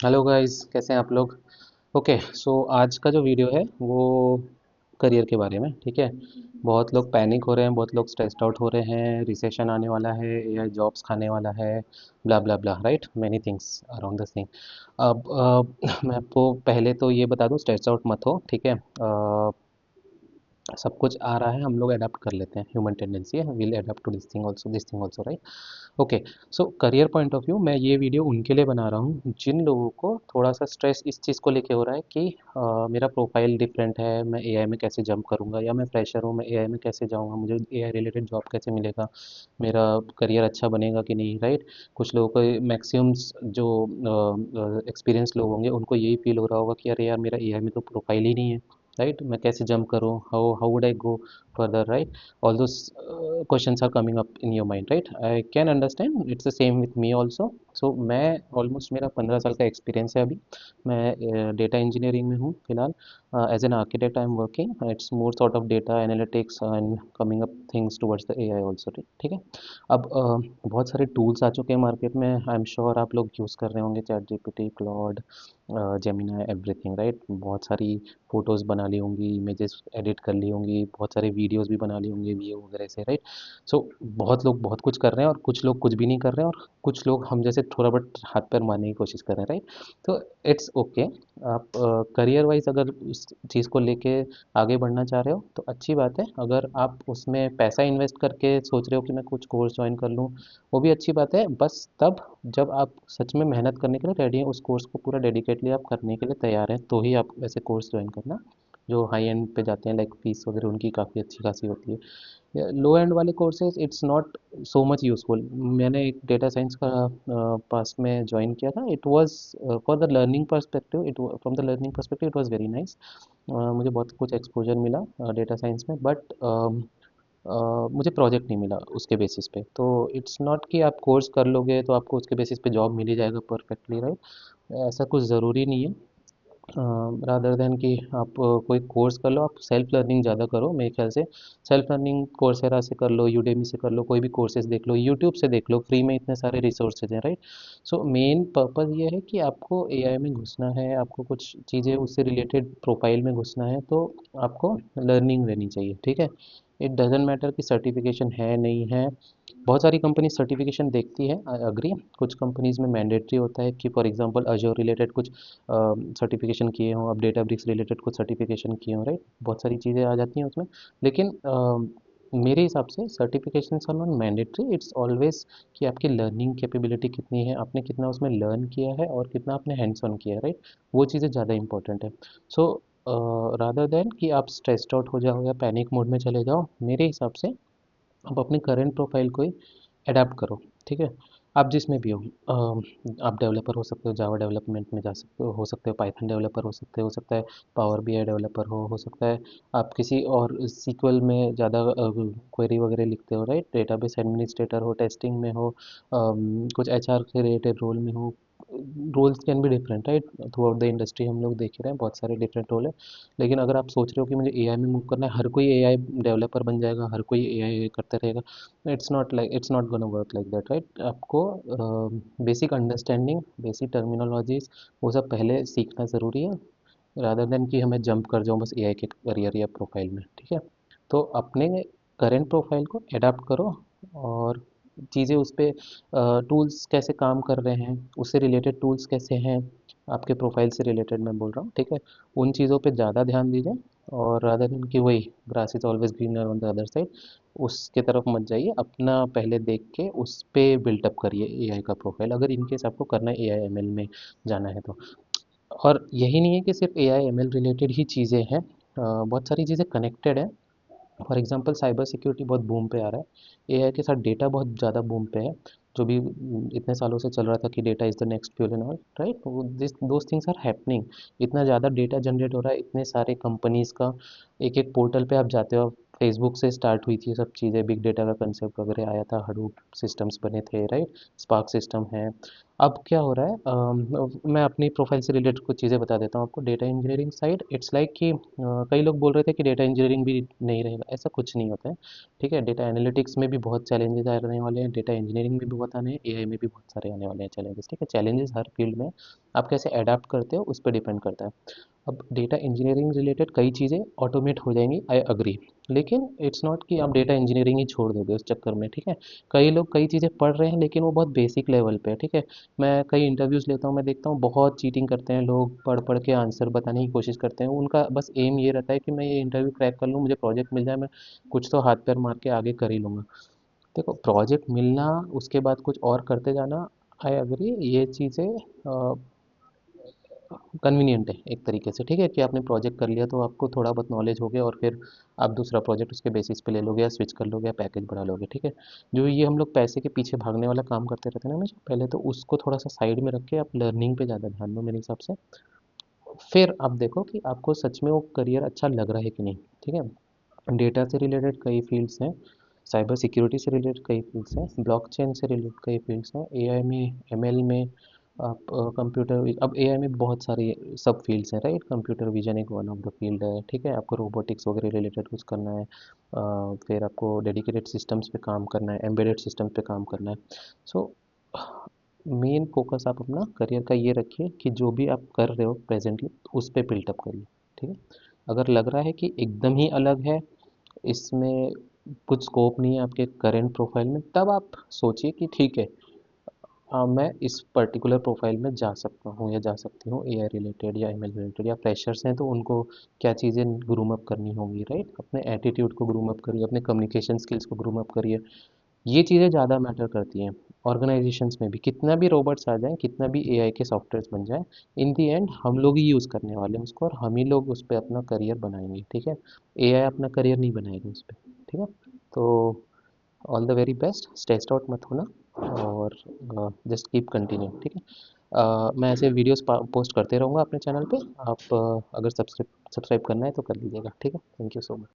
Hello guys, कैसे हैं आप लोग। ओके, सो आज का जो वीडियो है वो करियर के बारे में, ठीक है। बहुत लोग पैनिक हो रहे हैं, बहुत लोग स्ट्रेस्ड आउट हो रहे हैं, रिसेशन आने वाला है, एआई जॉब्स खाने वाला है, blah blah blah, right, many things around the thing. अब मैं आपको पहले तो ये बता दूं, स्ट्रेस आउट मत हो, ठीक है। सब कुछ आ रहा है, हम लोग अडेप्ट कर लेते हैं, ह्यूमन टेंडेंसी है, will adapt to this thing also, right. Okay, so career point of view मैं ये वीडियो उनके लिए बना रहा हूँ जिन लोगों को थोड़ा सा स्ट्रेस इस चीज़ को लेके हो रहा है कि मेरा प्रोफाइल डिफरेंट है, मैं एआई में कैसे जंप करूँगा, या मैं फ्रेशर हूँ, मैं एआई में कैसे जाऊँगा, मुझे एआई रिलेटेड जॉब कैसे मिलेगा, मेरा करियर अच्छा बनेगा कि नहीं, राइट। कुछ लोगों को मैक्सिमम्स जो एक्सपीरियंस लोग होंगे उनको यही फील हो रहा होगा कि अरे यार, मेरा एआई में तो प्रोफाइल ही नहीं है, राइट। मैं कैसे जंप करूँ, how how would I go further, right. All those questions are coming up in your mind, right? I can understand, it's the same with me also. So मैं almost, मेरा 15 साल का experience है अभी। मैं डेटा इंजीनियरिंग में हूँ फिलहाल। As an architect I am working, it's more sort of data analytics and coming up things towards the AI also, ठीक है। अब बहुत सारे टूल्स आ चुके हैं मार्केट में, आई एम श्योर आप लोग यूज़ कर रहे होंगे, chat GPT, Claude, Gemini, everything, right. बहुत सारी फ़ोटोज़ बना ली होंगी, इमेजेस एडिट कर ली होंगी, बहुत सारे वीडियोस भी बना ली होंगी वीओ वगैरह से, राइट। सो बहुत लोग बहुत कुछ कर रहे हैं और कुछ लोग कुछ भी नहीं कर रहे हैं, और कुछ लोग हम जैसे थोड़ा बहुत हाथ पैर मारने की कोशिश कर रहे हैं, राइट। तो इट्स ओके। आप करियर वाइज अगर उस चीज़ को लेके आगे बढ़ना चाह रहे हो तो अच्छी बात है। अगर आप उसमें पैसा इन्वेस्ट करके सोच रहे हो कि मैं कुछ कोर्स ज्वाइन कर लूँ, वो भी अच्छी बात है, बस तब जब आप सच में मेहनत करने के लिए रेडी हैं, उस कोर्स को पूरा डेडिकेटली आप करने के लिए तैयार हैं, तो ही आप ऐसे कोर्स ज्वाइन करना जो हाई एंड पे जाते हैं, लाइक फीस वगैरह उनकी काफ़ी अच्छी खासी होती है। लो एंड वाले courses it's not so much useful. मैंने एक डेटा साइंस का पास में ज्वाइन किया था, it was for the learning perspective, it from the learning perspective it was very nice. मुझे बहुत कुछ एक्सपोजर मिला डेटा साइंस में, बट मुझे प्रोजेक्ट नहीं मिला उसके बेसिस पे। तो इट्स नॉट कि आप कोर्स कर लोगे तो आपको उसके बेसिस पे जॉब मिल ही जाएगा परफेक्टली, राइट। ऐसा कुछ ज़रूरी नहीं है। रादर देन कि आप कोई कोर्स कर लो, आप सेल्फ लर्निंग ज़्यादा करो मेरे ख्याल से। सेल्फ लर्निंग कोर्सेरा से कर लो, यूडेमी से कर लो, कोई भी कोर्सेज देख लो, यूट्यूब से देख लो, फ्री में इतने सारे रिसोर्सेज हैं, राइट। सो मेन पर्पज़ ये है कि आपको एआई में घुसना है, आपको कुछ चीज़ें उससे रिलेटेड प्रोफाइल में घुसना है, तो आपको लर्निंग रहनी चाहिए, ठीक है। इट डजेंट मैटर कि सर्टिफिकेशन है नहीं है। बहुत सारी कंपनी सर्टिफिकेशन देखती है, आई अग्री। कुछ कंपनीज में मैंडेटरी होता है कि फॉर एग्जांपल अजोर रिलेटेड कुछ सर्टिफिकेशन किए हों, अब डेटाब्रिक्स रिलेटेड कुछ सर्टिफिकेशन किए हों, राइट। बहुत सारी चीज़ें आ जाती हैं उसमें। लेकिन मेरे हिसाब से certification are not mandatory, it's always कि आपकी लर्निंग कैपेबिलिटी कितनी है, आपने कितना उसमें लर्न किया है और कितना आपने हैंड्स ऑन किया है, राइट। वो चीज़ें ज़्यादा इंपॉर्टेंट है। सो रादर देन कि आप स्ट्रेस्ड आउट हो जाओ या पैनिक मोड में चले जाओ, मेरे हिसाब से आप अपने करंट प्रोफाइल को ही अडेप्ट करो, ठीक है। आप जिसमें भी हो, आप डेवलपर हो सकते हो, जावा डेवलपमेंट में जा सकते हो सकते हो पाइथन डेवलपर हो सकता है पावर बीआई डेवलपर हो सकता है आप किसी और सीक्वल में ज़्यादा क्वेरी वगैरह लिखते हो, राइट। डेटाबेस एडमिनिस्ट्रेटर हो, टेस्टिंग में हो, कुछ एचआर के रिलेटेड रोल में हो। Roles can be different, right. Throughout the industry हम लोग देख ही रहे हैं, बहुत सारे डिफरेंट रोल है। लेकिन अगर आप सोच रहे हो कि मुझे एआई में मूव करना है, हर कोई एआई डेवलपर बन जाएगा, हर कोई एआई करते रहेगा, it's not gonna work like that, right. आपको बेसिक अंडरस्टैंडिंग, बेसिक टर्मिनोलॉजीज, वो सब पहले सीखना ज़रूरी है, रादर देन कि हमें जंप कर जाऊँ बस एआई के करियर या प्रोफाइल में, ठीक है। तो अपने करंट प्रोफाइल को अडाप्ट करो, और चीज़ें उस पे टूल्स कैसे काम कर रहे हैं, उससे रिलेटेड टूल्स कैसे हैं, आपके प्रोफाइल से रिलेटेड मैं बोल रहा हूँ, ठीक है। उन चीज़ों पे ज़्यादा ध्यान दीजिए, और रादर देन कि वही grass is always greener on the other side, उसके तरफ मत जाइए। अपना पहले देख के उस पे बिल्टअप करिए एआई का प्रोफाइल, अगर इनकेस आपको करना है एआई एमएल में जाना है तो। और यही नहीं है कि सिर्फ एआई एमएल रिलेटेड ही चीज़ें हैं, बहुत सारी चीज़ें कनेक्टेड हैं। फॉर एग्जांपल साइबर सिक्योरिटी बहुत बूम पे आ रहा है, एआई के साथ डेटा बहुत ज़्यादा बूम पे है। जो भी इतने सालों से चल रहा था कि data is the next fuel and all, right. This those things are happening. इतना ज़्यादा डेटा जनरेट हो रहा है, इतने सारे कंपनीज़ का, एक एक पोर्टल पे आप जाते हो, फेसबुक से स्टार्ट हुई थी ये सब चीज़ें, बिग डेटा का कंसेप्ट वगैरह आया था, हडूप सिस्टम्स बने थे, राइट, स्पार्क सिस्टम है। अब क्या हो रहा है, मैं अपनी प्रोफाइल से रिलेटेड कुछ चीज़ें बता देता हूँ आपको। Data engineering side it's like कि कई लोग बोल रहे थे कि डेटा इंजीनियरिंग भी नहीं रहेगा, ऐसा कुछ नहीं होता है। ठीक है, डेटा एनालिटिक्स में भी बहुत चैलेंजेस आने वाले हैं, डेटा इंजीनियरिंग में भी बहुत आने हैं, एआई में भी बहुत सारे आने वाले हैं चैलेंजेस। ठीक है, चैलेंजेस हर फील्ड में, आप कैसे अडाप्ट करते हो उस पर डिपेंड करता है। अब डेटा इंजीनियरिंग रिलेटेड कई चीज़ें ऑटोमेट हो जाएंगी, आई अग्री, लेकिन इट्स नॉट कि आप डेटा इंजीनियरिंग ही छोड़ दोगे उस चक्कर में। ठीक है, कई लोग कई चीज़ें पढ़ रहे हैं लेकिन वो बहुत बेसिक लेवल पे है। ठीक है, मैं कई इंटरव्यूज़ लेता हूँ, मैं देखता हूँ बहुत चीटिंग करते हैं लोग, पढ़ पढ़ के आंसर बताने की कोशिश करते हैं, उनका बस एम ये रहता है कि मैं ये इंटरव्यू क्रैक कर लूँ, मुझे प्रोजेक्ट मिल जाए, मैं कुछ तो हाथ पैर मार के आगे कर ही लूँगा। देखो, प्रोजेक्ट मिलना, उसके बाद कुछ और करते जाना, आई एग्री, ये चीज़ें कन्वीनियंट है एक तरीके से। ठीक है, कि आपने प्रोजेक्ट कर लिया तो आपको थोड़ा बहुत नॉलेज हो गया और फिर आप दूसरा प्रोजेक्ट उसके बेसिस पे ले लोगे या स्विच कर लोगे या पैकेज बढ़ा लोगे। ठीक है, जो ये हम लोग पैसे के पीछे भागने वाला काम करते रहते हैं ना हमेशा, पहले तो उसको थोड़ा सा साइड में रख के आप लर्निंग पे ज़्यादा ध्यान दो मेरे हिसाब से। फिर आप देखो कि आपको सच में वो करियर अच्छा लग रहा है कि नहीं। ठीक है, डेटा से रिलेटेड कई फील्ड्स हैं, साइबर सिक्योरिटी से रिलेटेड कई फील्ड्स हैं, ब्लॉकचेन से रिलेटेड कई फील्ड्स हैं, एआई में, एमएल में, आप कंप्यूटर, अब एआई में बहुत सारी सब फील्ड्स हैं, राइट, कंप्यूटर विजन एक वन ऑफ द फील्ड है। ठीक है, आपको रोबोटिक्स वगैरह रिलेटेड कुछ करना है, फिर आपको डेडिकेटेड सिस्टम्स पे काम करना है, एम्बेडेड सिस्टम पे काम करना है। सो मेन फोकस आप अपना करियर का ये रखिए कि जो भी आप कर रहे हो प्रेजेंटली उस पे बिल्टअप करिए। ठीक है, अगर लग रहा है कि एकदम ही अलग है, इसमें कुछ स्कोप नहीं है आपके करेंट प्रोफाइल में, तब आप सोचिए कि ठीक है, मैं इस पर्टिकुलर प्रोफाइल में जा सकता हूँ या जा सकती हूँ, एआई रिलेटेड या एमएल रिलेटेड, या फ्रेशर्स हैं तो उनको क्या चीज़ें ग्रूम अप करनी होंगी, राइट, अपने एटीट्यूड को ग्रूम अप करिए, अपने कम्युनिकेशन स्किल्स को ग्रूम अप करिए। ये चीज़ें ज़्यादा मैटर करती हैं। ऑर्गेनाइजेशंस में भी कितना भी रोबोट्स आ जाएं, कितना भी एआई के सॉफ्टवेयर्स बन जाएं, इन दी एंड हम लोग ही यूज़ करने वाले हैं उसको और हम ही लोग उस पर अपना करियर बनाएंगे। ठीक है, एआई अपना करियर नहीं बनाएगा उस पर। ठीक है, तो all the very best, stressed out मत होना, और जस्ट कीप कंटिन्यू। ठीक है, मैं ऐसे वीडियोस पोस्ट करते रहूँगा अपने चैनल पे, आप अगर सब्सक्राइब सब्सक्राइब करना है तो कर लीजिएगा। ठीक है, थैंक यू सो मच।